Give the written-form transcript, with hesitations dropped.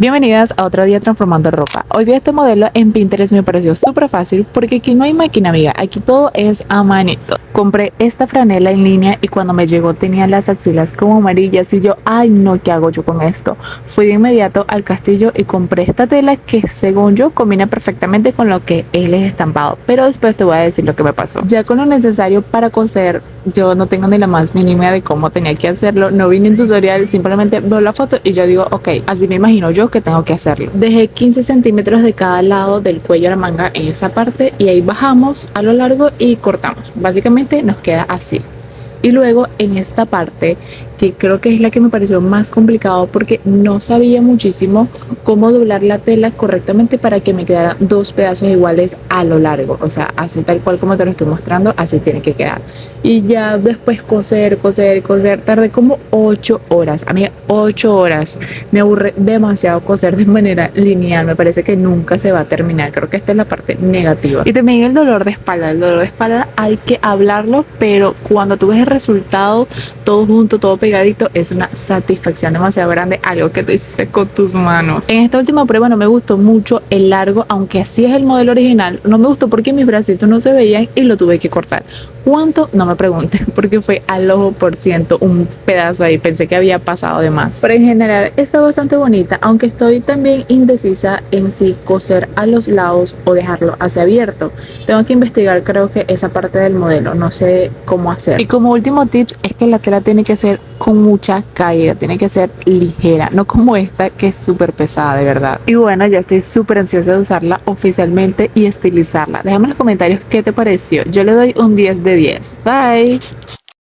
Bienvenidas a otro día transformando ropa. Hoy vi este modelo en Pinterest y me pareció súper fácil porque aquí no hay máquina, amiga, aquí todo es a manito. Compré esta franela en línea y cuando me llegó tenía las axilas como amarillas y yo, ay no, ¿qué hago yo con esto? Fui de inmediato al castillo y compré esta tela que según yo combina perfectamente con lo que él es estampado, pero después te voy a decir lo que me pasó. Ya con lo necesario para coser, yo no tengo ni la más mínima de cómo tenía que hacerlo, no vi ni un tutorial, simplemente veo la foto y yo digo, ok, así me imagino yo que tengo que hacerlo. Dejé 15 centímetros de cada lado del cuello a la manga en esa parte y ahí bajamos a lo largo y cortamos. Básicamente nos queda así. Y luego en esta parte, que creo que es la que me pareció más complicado porque no sabía muchísimo cómo doblar la tela correctamente para que me quedaran dos pedazos iguales a lo largo. O sea, así tal cual como te lo estoy mostrando, así tiene que quedar. Y ya después coser, tardé como 8 horas. A mí 8 horas. Me aburre demasiado coser de manera lineal. Me parece que nunca se va a terminar. Creo que esta es la parte negativa. Y también el dolor de espalda. El dolor de espalda hay que hablarlo, pero cuando tú ves el resultado, todo junto, todo pegadito, es una satisfacción demasiado grande, algo que te hiciste con tus manos. En esta última prueba no me gustó mucho el largo, aunque así es el modelo original, no me gustó porque mis bracitos no se veían y lo tuve que cortar. ¿Cuánto? No me pregunten, porque fue al ojo por ciento, un pedazo ahí, pensé que había pasado de más. Pero en general está bastante bonita, aunque estoy también indecisa en si coser a los lados o dejarlo hacia abierto. Tengo que investigar, creo que esa parte del modelo, no sé cómo hacer. Y como último tips es que la tela tiene que ser con mucha caída, tiene que ser ligera, no como esta que es súper pesada de verdad. Y bueno, ya estoy súper ansiosa de usarla oficialmente y estilizarla. Déjame en los comentarios qué te pareció. Yo le doy un 10 de 10. Bye.